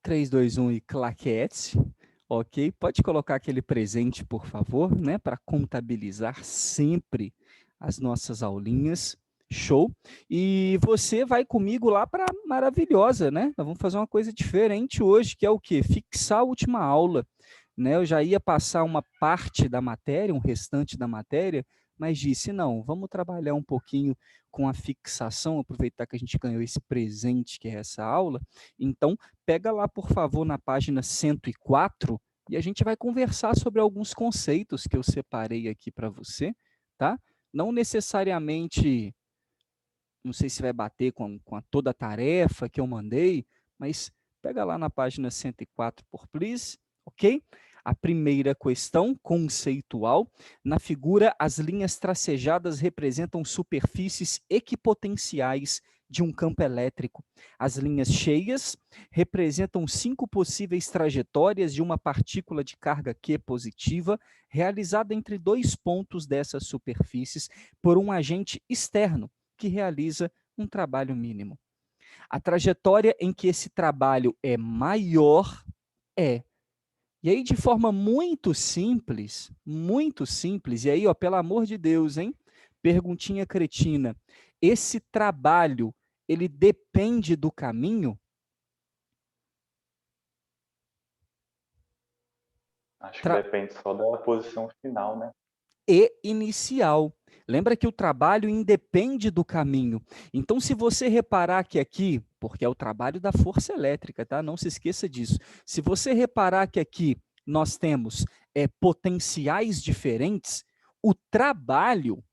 3, 2, 1 e claquete, ok? Pode colocar aquele presente, por favor, né, para contabilizar sempre as nossas aulinhas. Show. E você vai comigo lá para maravilhosa, né? Nós vamos fazer uma coisa diferente hoje, que é o quê? Fixar a última aula, né? Eu já ia passar uma parte da matéria, um restante da matéria, mas disse, não, vamos trabalhar um pouquinho com a fixação, aproveitar que a gente ganhou esse presente que é essa aula. Então, pega lá, por favor, na página 104 e a gente vai conversar sobre alguns conceitos que eu separei aqui para você, tá? Não necessariamente, não sei se vai bater com toda a tarefa que eu mandei, mas pega lá na página 104 por please, ok? A primeira questão, conceitual. Na figura, as linhas tracejadas representam superfícies equipotenciais de um campo elétrico. As linhas cheias representam 5 possíveis trajetórias de uma partícula de carga Q positiva, realizada entre 2 pontos dessas superfícies por um agente externo, que realiza um trabalho mínimo. A trajetória em que esse trabalho é maior é. E aí, de forma muito simples, e aí, ó, pelo amor de Deus, hein? Perguntinha cretina. Esse trabalho, ele depende do caminho? Acho que Tra depende só da posição final, né? e inicial. Lembra que o trabalho independe do caminho. Então, se você reparar que aqui, porque é o trabalho da força elétrica, tá? Não se esqueça disso. Se você reparar que aqui nós temos potenciais diferentes, o trabalho,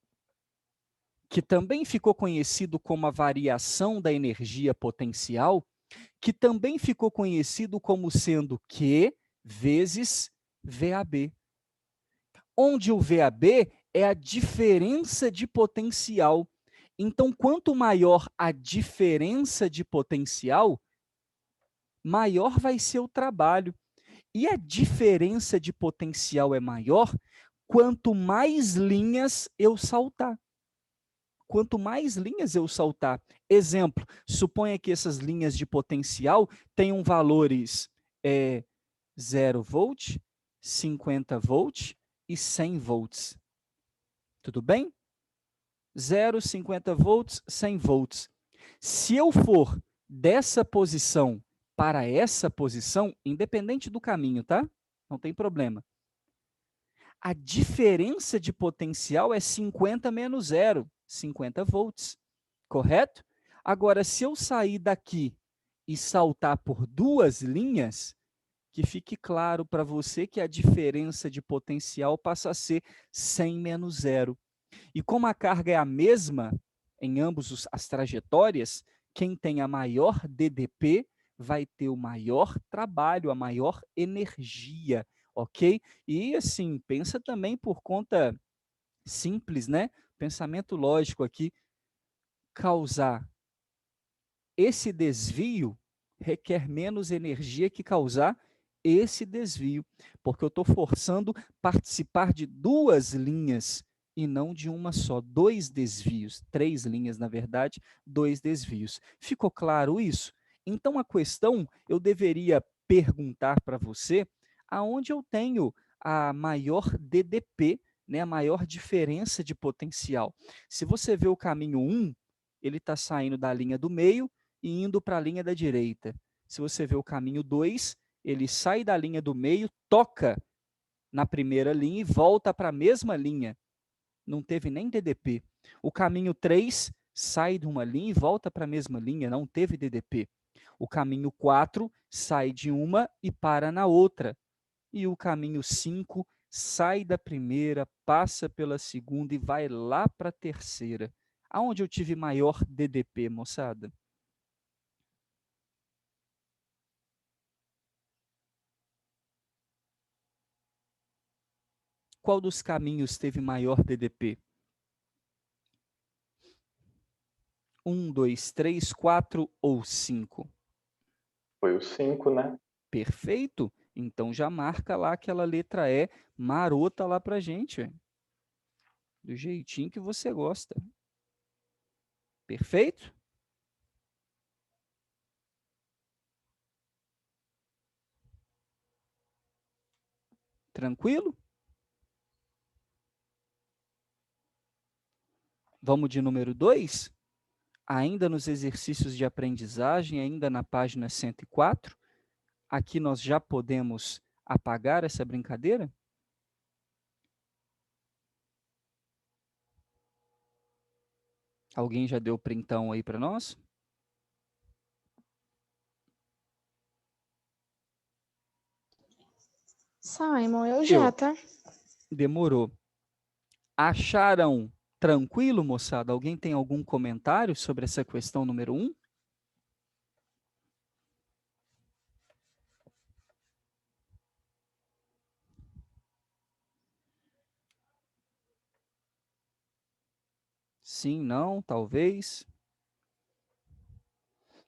que também ficou conhecido como a variação da energia potencial, que também ficou conhecido como sendo Q vezes VAB, onde o VAB é a diferença de potencial. Então, quanto maior a diferença de potencial, maior vai ser o trabalho. E a diferença de potencial é maior quanto mais linhas eu saltar. Quanto mais linhas eu saltar. Exemplo, suponha que essas linhas de potencial tenham valores 0 volt, 50 volt e 100 volts. Tudo bem? 0, 50 volts, 100 volts. Se eu for dessa posição para essa posição, independente do caminho, tá? Não tem problema. A diferença de potencial é 50 menos 0, 50 volts, correto? Agora, se eu sair daqui e saltar por duas linhas, que fique claro para você que a diferença de potencial passa a ser 100 menos 0. E como a carga é a mesma em ambos as trajetórias, quem tem a maior DDP vai ter o maior trabalho, a maior energia, ok? E assim, pensa também por conta simples, né? Pensamento lógico aqui, causar esse desvio requer menos energia que causar esse desvio, porque eu estou forçando participar de duas linhas e não de uma só, dois desvios, três linhas, na verdade, dois desvios. Ficou claro isso? Então, a questão, eu deveria perguntar para você aonde eu tenho a maior DDP, né, a maior diferença de potencial. Se você vê o caminho 1, ele está saindo da linha do meio e indo para a linha da direita. Se você vê o caminho 2, ele sai da linha do meio, toca na primeira linha e volta para a mesma linha. Não teve nem DDP. O caminho 3 sai de uma linha e volta para a mesma linha, não teve DDP. O caminho 4 sai de uma e para na outra. E o caminho 5 sai da primeira, passa pela segunda e vai lá para a terceira. Aonde eu tive maior DDP, moçada? Qual dos caminhos teve maior DDP? 1, 2, 3, 4 ou 5? Foi o 5, né? Perfeito? Então já marca lá aquela letra E marota lá pra gente, ué. Do jeitinho que você gosta. Perfeito? Tranquilo? Vamos de número 2? Ainda nos exercícios de aprendizagem, ainda na página 104. Aqui nós já podemos apagar essa brincadeira? Alguém já deu o printão aí para nós? Simon, eu já, tá? Demorou. Acharam tranquilo, moçada? Alguém tem algum comentário sobre essa questão número 1? Sim, não, talvez.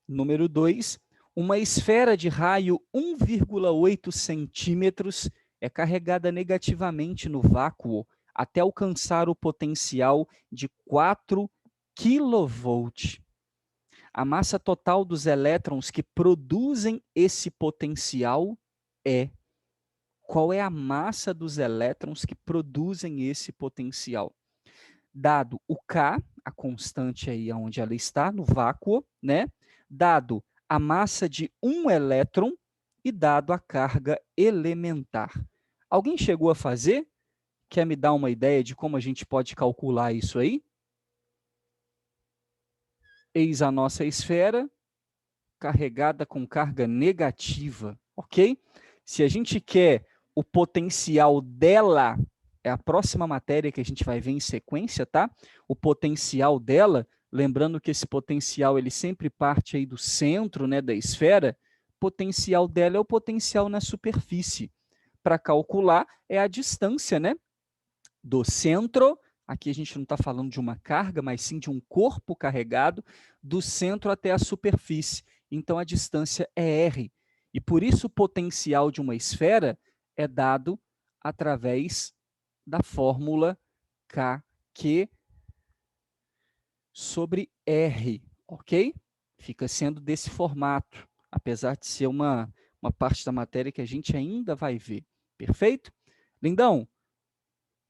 Número 2, uma esfera de raio 1,8 centímetros é carregada negativamente no vácuo até alcançar o potencial de 4 kV. A massa total dos elétrons que produzem esse potencial é... Qual é a massa dos elétrons que produzem esse potencial? Dado o K, a constante aí onde ela está, no vácuo, né? Dado a massa de um elétron e dado a carga elementar. Alguém chegou a fazer? Quer me dar uma ideia de como a gente pode calcular isso aí? Eis a nossa esfera carregada com carga negativa, ok? Se a gente quer o potencial dela, é a próxima matéria que a gente vai ver em sequência, tá? O potencial dela, lembrando que esse potencial ele sempre parte aí do centro, né, da esfera, potencial dela é o potencial na superfície. Para calcular é a distância, né, do centro, aqui a gente não está falando de uma carga, mas sim de um corpo carregado, do centro até a superfície. Então, a distância é R. E por isso o potencial de uma esfera é dado através da fórmula KQ sobre R, ok? Fica sendo desse formato, apesar de ser uma parte da matéria que a gente ainda vai ver. Perfeito? Lindão,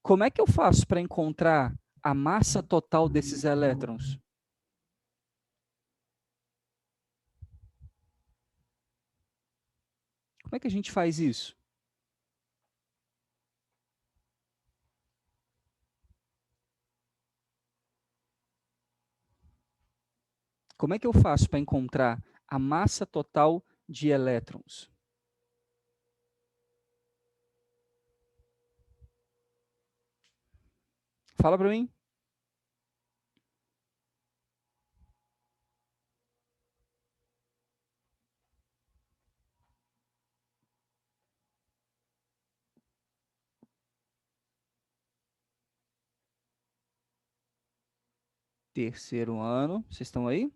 como é que eu faço para encontrar a massa total desses elétrons? Como é que a gente faz isso? Como é que eu faço para encontrar a massa total de elétrons? Fala para mim. Terceiro ano, vocês estão aí?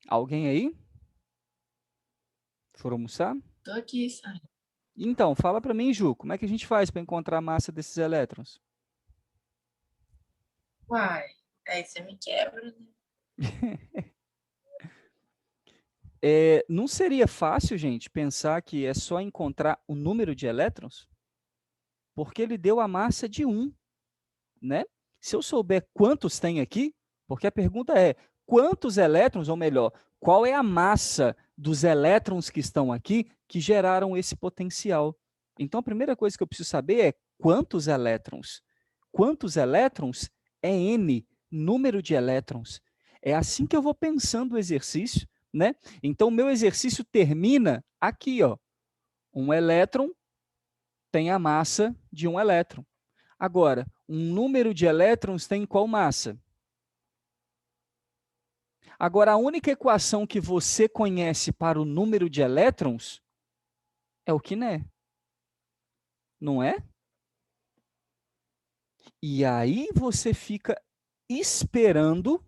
Alguém aí? Foram almoçar? Tô aqui, Simon. Então, fala para mim, Ju, como é que a gente faz para encontrar a massa desses elétrons? Uai, aí você me quebra, né? Não seria fácil, gente, pensar que é só encontrar o número de elétrons? Porque ele deu a massa de 1, né? Se eu souber quantos tem aqui, porque a pergunta é, quantos elétrons, ou melhor, qual é a massa dos elétrons que estão aqui que geraram esse potencial? Então, a primeira coisa que eu preciso saber é quantos elétrons. Quantos elétrons é N, número de elétrons. É assim que eu vou pensando o exercício, né? Então, o meu exercício termina aqui, ó. Um elétron tem a massa de um elétron. Agora, um número de elétrons tem qual massa? Agora, a única equação que você conhece para o número de elétrons é o Kiné. Não é? E aí você fica esperando.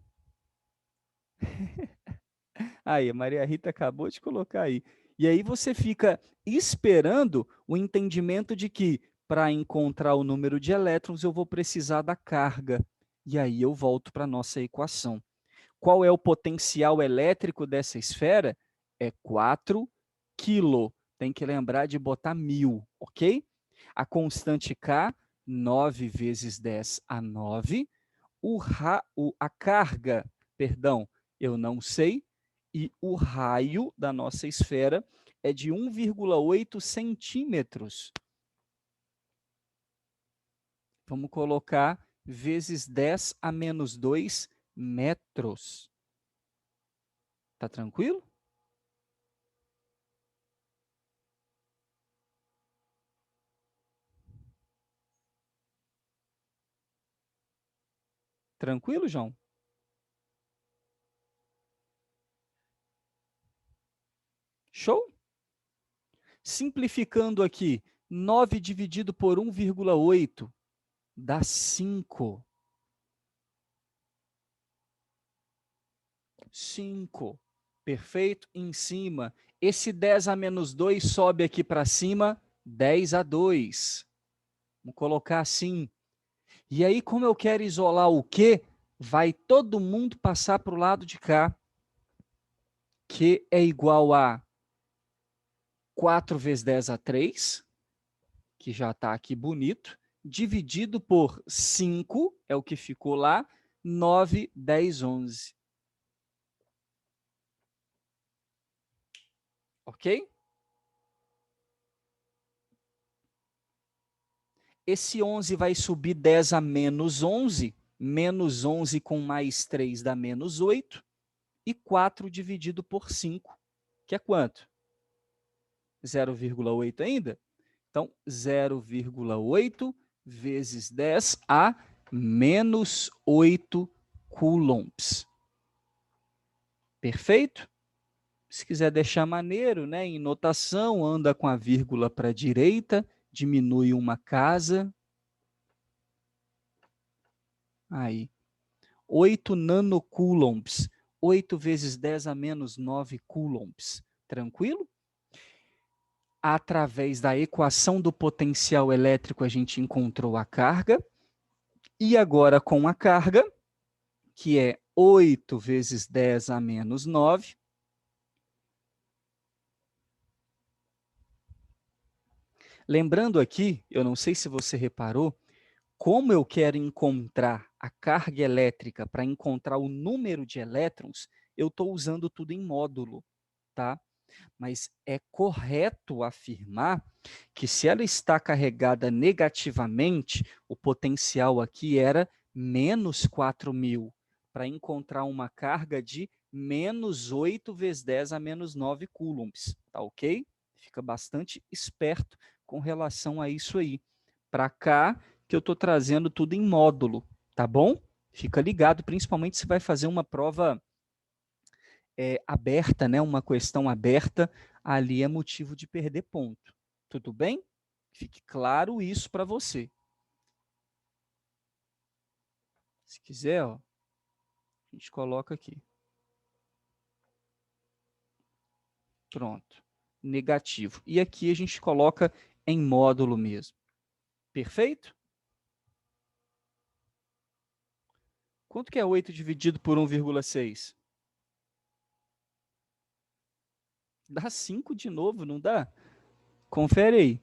Aí, a Maria Rita acabou de colocar aí. E aí você fica esperando o entendimento de que para encontrar o número de elétrons eu vou precisar da carga. E aí eu volto para a nossa equação. Qual é o potencial elétrico dessa esfera? É 4 kg. Tem que lembrar de botar 1000, ok? A constante K, 9 vezes 10 a 9. A carga, perdão, eu não sei. E o raio da nossa esfera é de 1,8 centímetros. Vamos colocar vezes 10 a menos 2 metros. Tá tranquilo? Tranquilo, João? Show? Simplificando aqui, 9 dividido por 1,8 dá 5. 5. Perfeito? Em cima. Esse 10 a menos 2 sobe aqui para cima, 10 a 2. Vamos colocar assim. E aí, como eu quero isolar o Q, vai todo mundo passar para o lado de cá. Q é igual a 4 vezes 10 a 3, que já está aqui bonito, dividido por 5, é o que ficou lá, 9, 10, 11. Ok? Esse 11 vai subir 10 a menos 11, menos 11 com mais 3 dá menos 8, e 4 dividido por 5, que é quanto? 0,8 ainda? Então, 0,8 vezes 10 a menos 8 coulombs. Perfeito? Se quiser deixar maneiro, né, em notação, anda com a vírgula para a direita, diminui uma casa. Aí, 8 nanocoulombs. 8 vezes 10 a menos 9 coulombs. Tranquilo? Através da equação do potencial elétrico, a gente encontrou a carga. E agora, com a carga, que é 8 vezes 10 a menos 9, lembrando aqui, eu não sei se você reparou, como eu quero encontrar a carga elétrica para encontrar o número de elétrons, eu estou usando tudo em módulo, tá? Mas é correto afirmar que se ela está carregada negativamente, o potencial aqui era menos 4.000, para encontrar uma carga de menos 8 vezes 10 a menos 9 coulombs, tá ok? Fica bastante esperto com relação a isso aí. Para cá, que eu estou trazendo tudo em módulo, tá bom? Fica ligado, principalmente se vai fazer uma prova aberta, né? Uma questão aberta, ali é motivo de perder ponto. Tudo bem? Fique claro isso para você. Se quiser, ó, a gente coloca aqui. Pronto. Negativo. E aqui a gente coloca em módulo mesmo. Perfeito? Quanto que é 8 dividido por 1,6? Dá 5 de novo, não dá? Confere aí.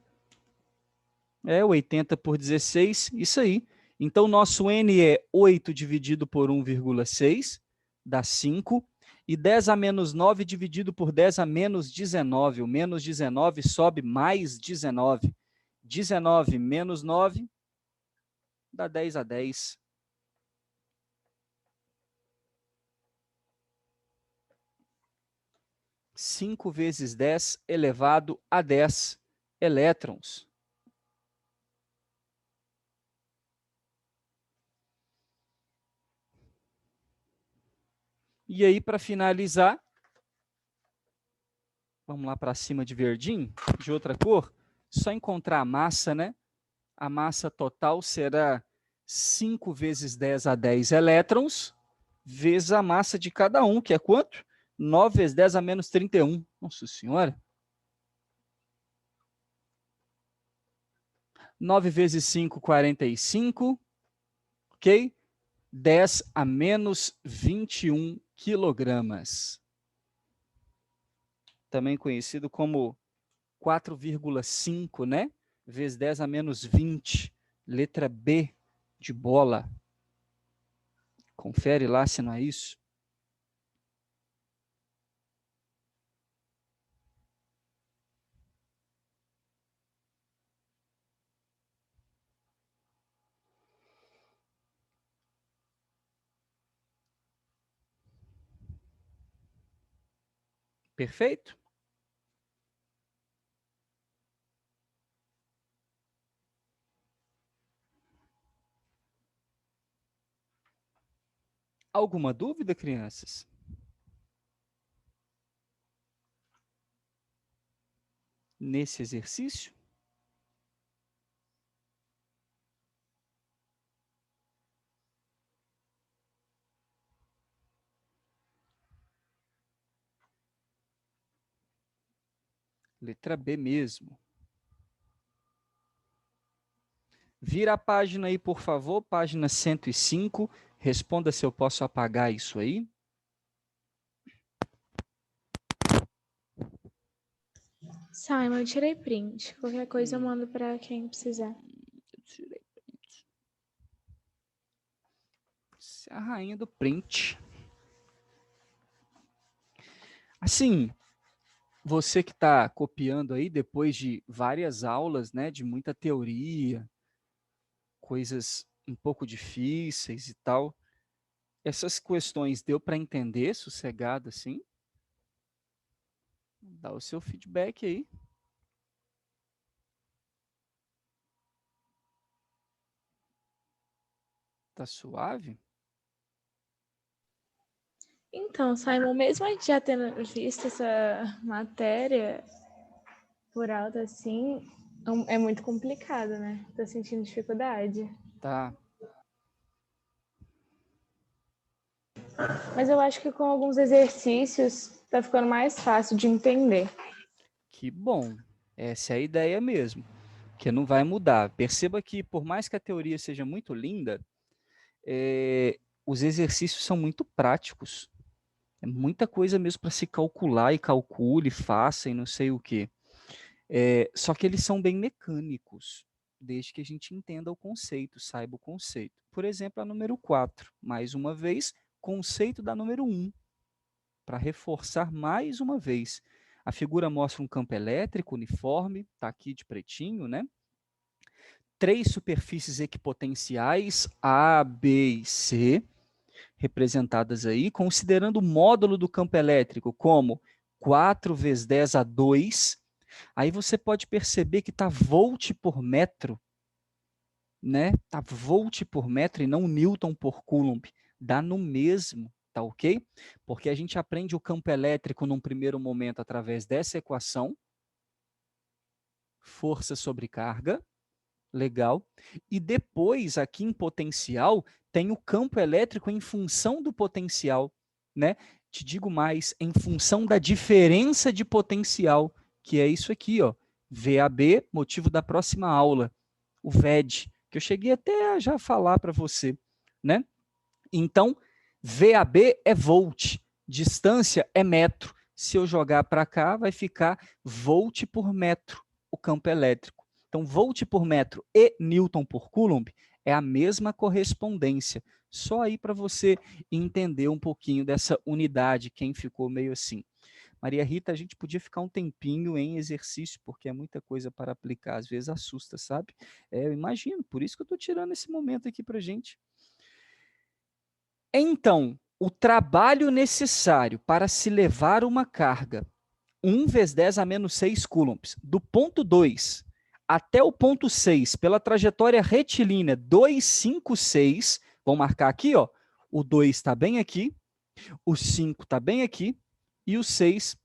É 80 por 16, isso aí. Então, nosso N é 8 dividido por 1,6, dá 5. E 10 a menos 9 dividido por 10 a menos 19. O menos 19 sobe mais 19. 19 menos 9 dá 10 a 10. Cinco vezes 10 elevado a 10 elétrons. E aí, para finalizar, vamos lá para cima de verdinho, de outra cor, só encontrar a massa, né? A massa total será 5 vezes 10 a 10 elétrons, vezes a massa de cada um, que é quanto? 9 vezes 10 a menos 31. Nossa Senhora. 9 vezes 5, 45. Ok? 10 a menos 21 quilogramas. Também conhecido como 4,5, né? Vezes 10 a menos 20. Letra B de bola. Confere lá se não é isso. Perfeito? Alguma dúvida, crianças? Nesse exercício? Letra B mesmo. Vira a página aí, por favor, página 105. Responda se eu posso apagar isso aí. Simon, eu tirei print. Qualquer coisa eu mando para quem precisar. Você é a rainha do print. Assim, você que está copiando aí, depois de várias aulas, né, de muita teoria, coisas um pouco difíceis e tal, essas questões deu para entender sossegado assim? Dá o seu feedback aí. Tá suave? Então, Simon, mesmo a gente já tendo visto essa matéria por alto assim, é muito complicado, né? Tô sentindo dificuldade. Tá. Mas eu acho que com alguns exercícios tá ficando mais fácil de entender. Que bom. Essa é a ideia mesmo. Que não vai mudar. Perceba que, por mais que a teoria seja muito linda, os exercícios são muito práticos. É muita coisa mesmo para se calcular e calcule, faça e não sei o quê. Só que eles são bem mecânicos, desde que a gente entenda o conceito, saiba o conceito. Por exemplo, a número 4, mais uma vez, conceito da número 1, para reforçar mais uma vez. A figura mostra um campo elétrico uniforme, está aqui de pretinho, né? 3 superfícies equipotenciais, A, B e C, representadas aí, considerando o módulo do campo elétrico como 4 vezes 10 a 2, aí você pode perceber que está volt por metro, né? Está volt por metro e não Newton por Coulomb. Dá no mesmo, tá ok? Porque a gente aprende o campo elétrico num primeiro momento através dessa equação, força sobre carga, legal. E depois, aqui em potencial, tem o campo elétrico em função do potencial, né? Te digo mais, em função da diferença de potencial, que é isso aqui, ó. VAB, motivo da próxima aula. O VED, que eu cheguei até a já falar para você, né? Então, VAB é volt, distância é metro. Se eu jogar para cá, vai ficar volt por metro, o campo elétrico. Então, volt por metro e Newton por Coulomb é a mesma correspondência. Só aí para você entender um pouquinho dessa unidade, quem ficou meio assim. Maria Rita, a gente podia ficar um tempinho em exercício, porque é muita coisa para aplicar, às vezes assusta, sabe? Eu imagino, por isso que eu estou tirando esse momento aqui para a gente. Então, o trabalho necessário para se levar uma carga 1 vezes 10 a menos 6 coulombs, do ponto 2 até o ponto 6, pela trajetória retilínea 2, 5, 6, vamos marcar aqui, ó, o 2 está bem aqui, o 5 está bem aqui e o 6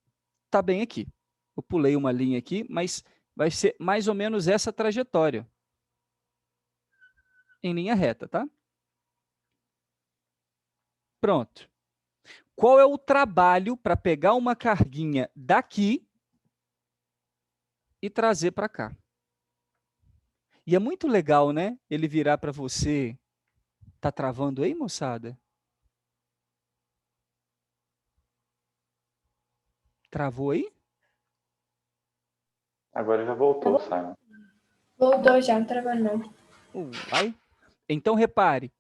está bem aqui. Eu pulei uma linha aqui, mas vai ser mais ou menos essa trajetória, em linha reta, tá? Pronto. Qual é o trabalho para pegar uma carguinha daqui e trazer para cá? E é muito legal, né? Ele virar para você Tá travando aí, moçada? Travou aí? Agora já voltou, Simon. Voltou já, não travou não. Uai. Então, repare,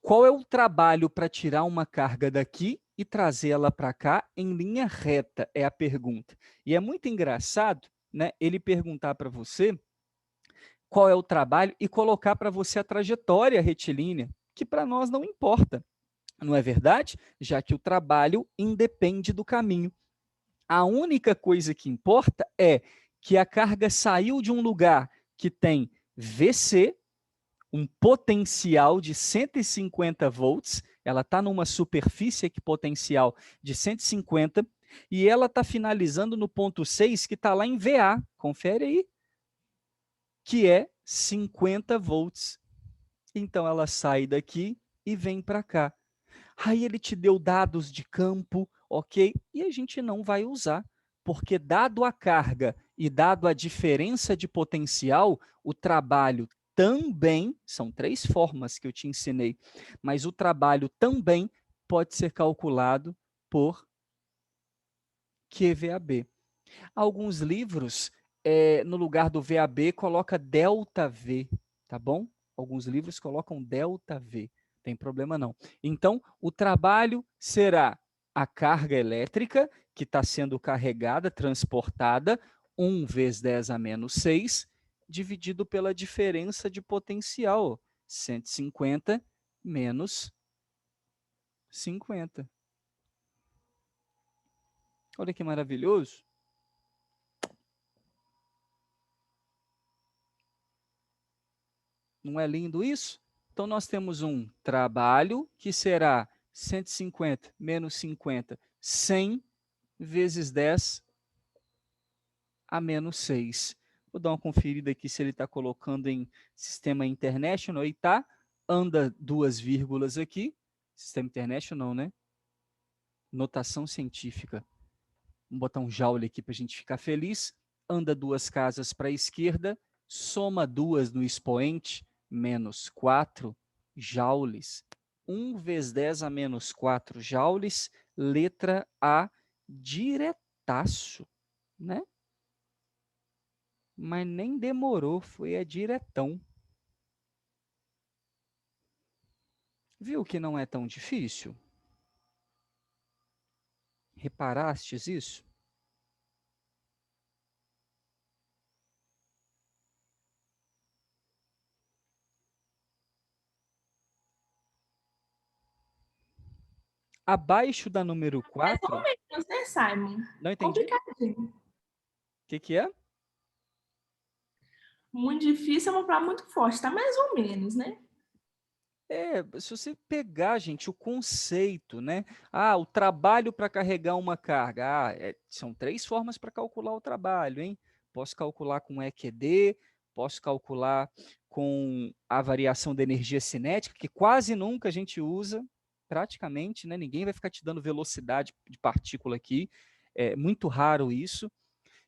qual é o trabalho para tirar uma carga daqui e trazê-la para cá em linha reta? É a pergunta. E é muito engraçado, né, ele perguntar para você qual é o trabalho e colocar para você a trajetória retilínea, que para nós não importa, não é verdade? Já que o trabalho independe do caminho. A única coisa que importa é que a carga saiu de um lugar que tem VC, um potencial de 150 volts, ela está numa superfície equipotencial de 150, e ela está finalizando no ponto 6, que está lá em VA, confere aí, que é 50 volts. Então, ela sai daqui e vem para cá. Aí ele te deu dados de campo, ok? E a gente não vai usar, porque dado a carga e dado a diferença de potencial, o trabalho também, são 3 formas que eu te ensinei, mas o trabalho também pode ser calculado por QVAB. Alguns livros, no lugar do VAB, coloca ΔV, tá bom? Alguns livros colocam ΔV, tem problema não. Então, o trabalho será a carga elétrica, que está sendo carregada, transportada, 1 vezes 10 a menos 6, dividido pela diferença de potencial, 150 menos 50. Olha que maravilhoso. Não é lindo isso? Então, nós temos um trabalho que será 150 menos 50, 100 vezes 10 a menos 6. Vou dar uma conferida aqui se ele está colocando em sistema international. Aí tá, anda 2 vírgulas aqui. Sistema international, né? Notação científica. Vamos botar um joule aqui para a gente ficar feliz. Anda 2 casas para a esquerda, soma 2 no expoente, menos 4 joules. 1 vezes 10 a menos 4 joules, letra A, diretaço, né? Mas nem demorou, foi a diretão. Viu que não é tão difícil? Reparastes isso? Abaixo da número 4... É menos, né, Simon? Não entendi. Complicadinho. O que é? Muito difícil é uma palavra muito forte, tá mais ou menos, né? Se você pegar, gente, o conceito, né? Ah, o trabalho para carregar uma carga. São 3 formas para calcular o trabalho, hein? Posso calcular com EQD, posso calcular com a variação da energia cinética, que quase nunca a gente usa, praticamente, né? Ninguém vai ficar te dando velocidade de partícula aqui. É muito raro isso.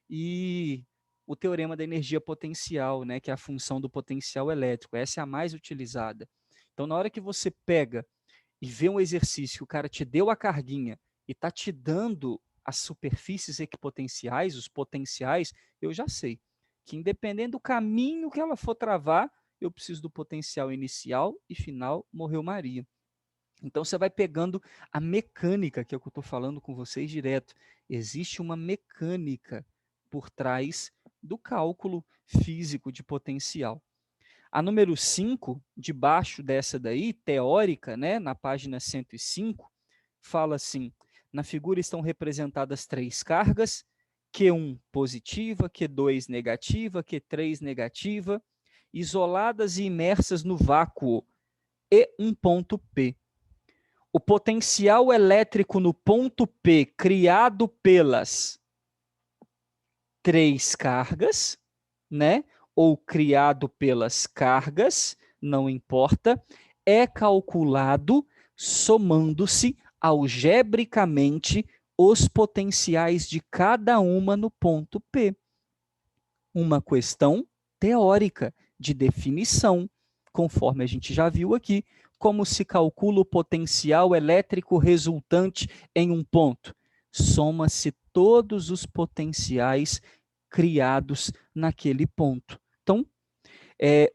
E o teorema da energia potencial, né? Que é a função do potencial elétrico. Essa é a mais utilizada. Então, na hora que você pega e vê um exercício que o cara te deu a carguinha e está te dando as superfícies equipotenciais, os potenciais, eu já sei que, independente do caminho que ela for travar, eu preciso do potencial inicial e final, morreu Maria. Então, você vai pegando a mecânica, que é o que eu estou falando com vocês direto. Existe uma mecânica por trás do cálculo físico de potencial. A número 5, debaixo dessa daí, teórica, né, na página 105, fala assim: na figura estão representadas 3 cargas, Q1 positiva, Q2 negativa, Q3 negativa, isoladas e imersas no vácuo, e um ponto P. O potencial elétrico no ponto P, criado pelas 3 cargas, né? Ou criado pelas cargas, não importa, é calculado somando-se algebricamente os potenciais de cada uma no ponto P. Uma questão teórica, de definição, conforme a gente já viu aqui, como se calcula o potencial elétrico resultante em um ponto? Soma-se todos os potenciais criados naquele ponto. Então,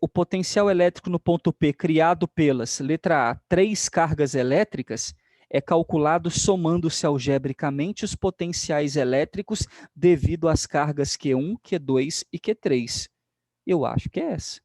o potencial elétrico no ponto P criado pelas, letra A, 3 cargas elétricas, é calculado somando-se algebricamente os potenciais elétricos devido às cargas Q1, Q2 e Q3. Eu acho que é essa.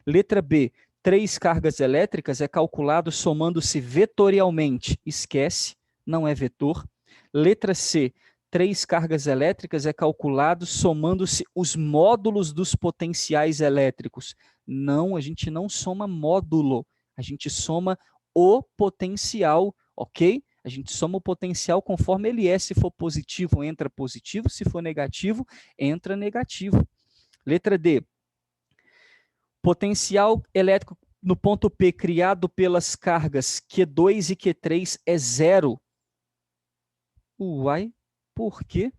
Letra B, 3 cargas elétricas é calculado somando-se vetorialmente. Esquece, não é vetor. Letra C, 3 cargas elétricas é calculado somando-se os módulos dos potenciais elétricos. Não, a gente não soma módulo, a gente soma o potencial, ok? A gente soma o potencial conforme ele é. Se for positivo, entra positivo. Se for negativo, entra negativo. Letra D, potencial elétrico no ponto P criado pelas cargas Q2 e Q3 é 0. Uai, por quê?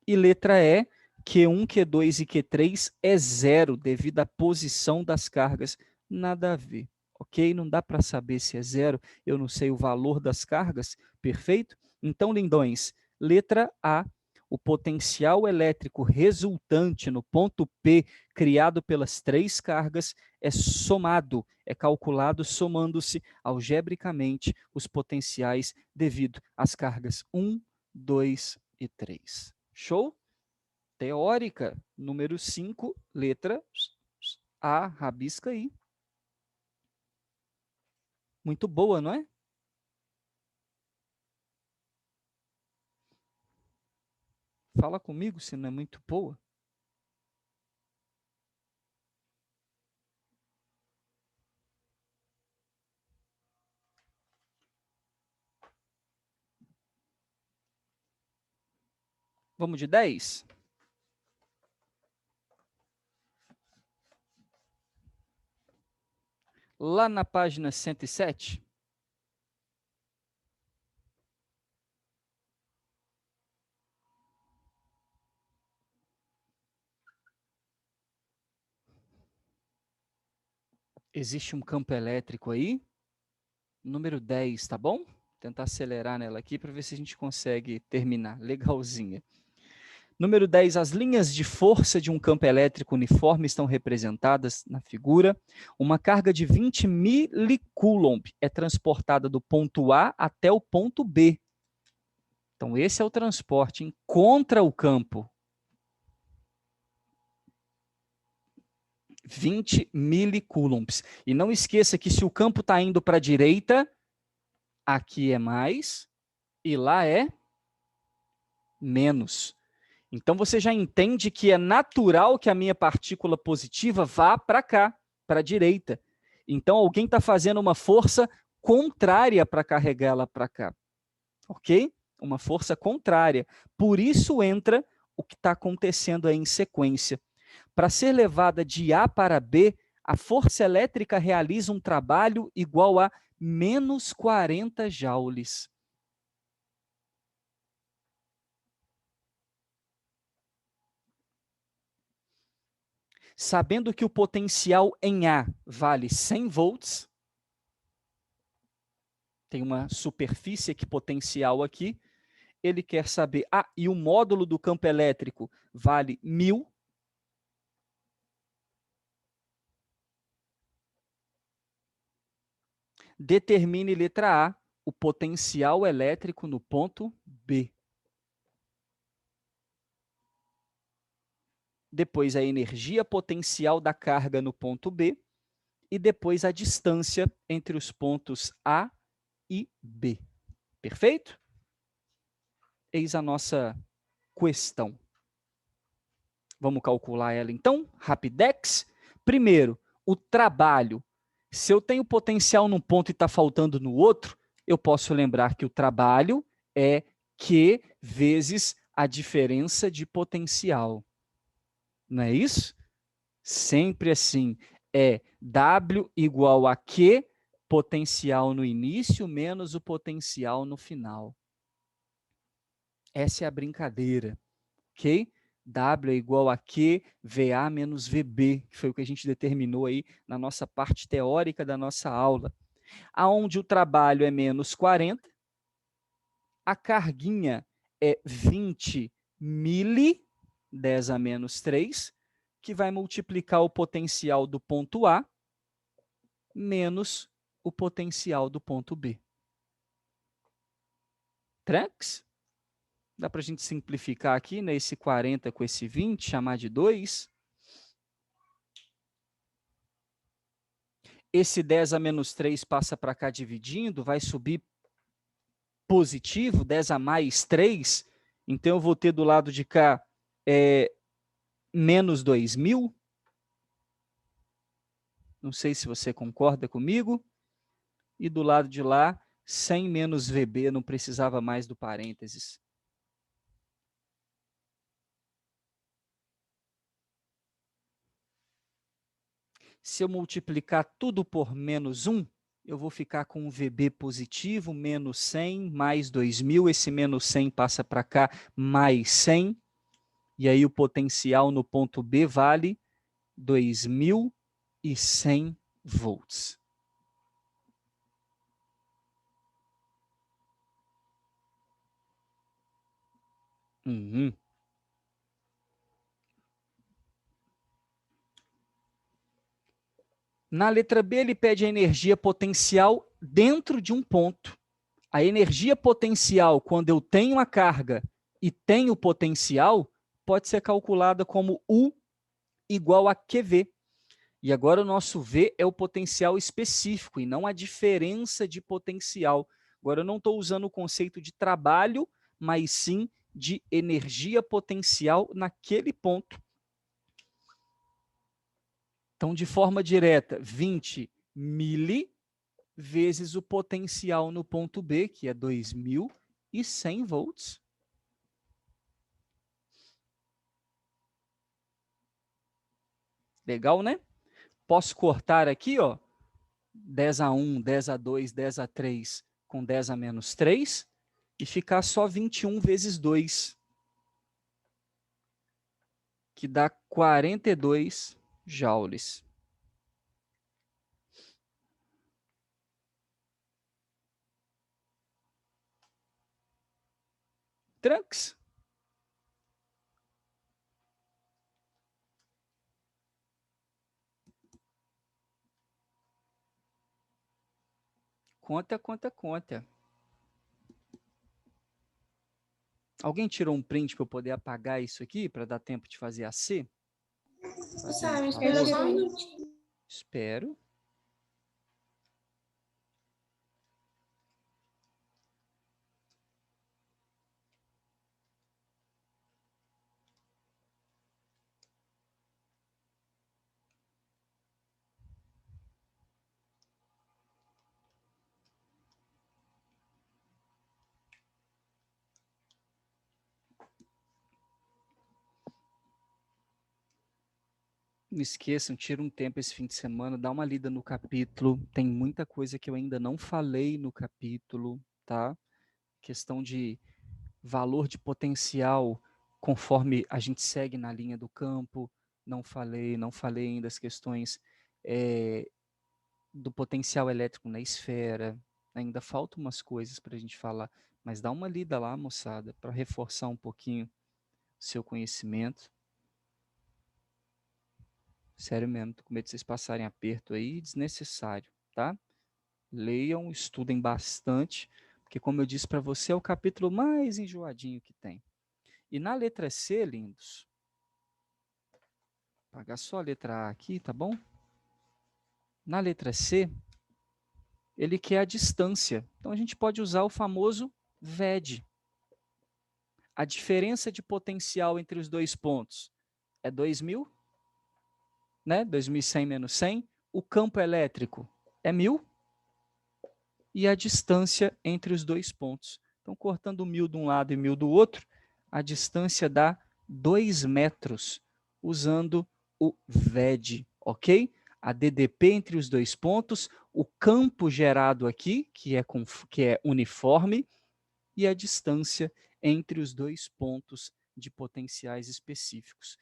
E letra E, Q1, Q2 e Q3 é 0 devido à posição das cargas. Nada a ver, ok? Não dá para saber se é 0, eu não sei o valor das cargas, perfeito? Então, lindões, letra A, o potencial elétrico resultante no ponto P, criado pelas 3 cargas, é somado, é calculado somando-se algebricamente os potenciais devido às cargas 1, 2 e 3. Show? Teórica, número 5, letra A, rabisca aí. Muito boa, não é? Fala comigo se não é muito boa. Vamos de 10? Lá na página 107. Existe um campo elétrico aí, número 10, tá bom? Vou tentar acelerar nela aqui para ver se a gente consegue terminar. Legalzinha. Número 10, as linhas de força de um campo elétrico uniforme estão representadas na figura. Uma carga de 20 milicoulomb é transportada do ponto A até o ponto B. Então, esse é o transporte contra o campo. 20 milicoulombs. E não esqueça que se o campo está indo para a direita, aqui é mais e lá é menos. Então, você já entende que é natural que a minha partícula positiva vá para cá, para a direita. Então, alguém está fazendo uma força contrária para carregar ela para cá. Ok? Uma força contrária. Por isso entra o que está acontecendo aí em sequência. Para ser levada de A para B, a força elétrica realiza um trabalho igual a menos 40 joules. Sabendo que o potencial em A vale 100 volts, tem uma superfície equipotencial aqui, ele quer saber, e o módulo do campo elétrico vale 1000, determine, letra A, o potencial elétrico no ponto B. Depois a energia potencial da carga no ponto B e depois a distância entre os pontos A e B. Perfeito? Eis a nossa questão. Vamos calcular ela então, rapidex. Primeiro, o trabalho. Se eu tenho potencial num ponto e está faltando no outro, eu posso lembrar que o trabalho é Q vezes a diferença de potencial. Não é isso? Sempre assim. É W igual a Q, potencial no início, menos o potencial no final. Essa é a brincadeira, ok? W é igual a Q, VA menos VB, que foi o que a gente determinou aí na nossa parte teórica da nossa aula. Aonde o trabalho é menos 40, a carguinha é 20 mili, 10 a menos 3, que vai multiplicar o potencial do ponto A menos o potencial do ponto B. Tranks? Dá para a gente simplificar aqui, né, esse 40 com esse 20, chamar de 2. Esse 10 a menos 3 passa para cá dividindo, vai subir positivo, 10 a mais 3. Então, eu vou ter do lado de cá menos 2.000. Não sei se você concorda comigo. E do lado de lá, 100 menos VB, não precisava mais do parênteses. Se eu multiplicar tudo por menos 1, eu vou ficar com um VB positivo, menos 100, mais 2.000. Esse menos 100 passa para cá, mais 100. E aí o potencial no ponto B vale 2.100 volts. Na letra B, ele pede a energia potencial dentro de um ponto. A energia potencial, quando eu tenho a carga e tenho potencial, pode ser calculada como U igual a QV. E agora o nosso V é o potencial específico e não a diferença de potencial. Agora eu não estou usando o conceito de trabalho, mas sim de energia potencial naquele ponto. Então, de forma direta, 20 mili vezes o potencial no ponto B, que é 2.100 volts. Legal, né? Posso cortar aqui, ó, 10 a 1, 10 a 2, 10 a 3 com 10 a menos 3 e ficar só 21 vezes 2, que dá 42 joules. Tranks? Conta, conta, conta. Alguém tirou um print para eu poder apagar isso aqui, para dar tempo de fazer a C? Sabe, espera só um minutinho. Espero. Não esqueçam, tira um tempo esse fim de semana, dá uma lida no capítulo. Tem muita coisa que eu ainda não falei no capítulo, tá? Questão de valor de potencial conforme a gente segue na linha do campo. Não falei ainda as questões do potencial elétrico na esfera. Ainda faltam umas coisas para a gente falar, mas dá uma lida lá, moçada, para reforçar um pouquinho o seu conhecimento. Sério mesmo, tô com medo de vocês passarem aperto aí, desnecessário, tá? Leiam, estudem bastante, porque como eu disse para você, é o capítulo mais enjoadinho que tem. E na letra C, lindos, vou apagar só a letra A aqui, tá bom? Na letra C, ele quer a distância. Então a gente pode usar o famoso VED. A diferença de potencial entre os dois pontos é 2.000, né? 2.100 menos 100. O campo elétrico é 1.000. E a distância entre os dois pontos. Então, cortando 1.000 de um lado e 1.000 do outro, a distância dá 2 metros, usando o VED, ok? A DDP entre os dois pontos, o campo gerado aqui, que é uniforme, e a distância entre os dois pontos de potenciais específicos.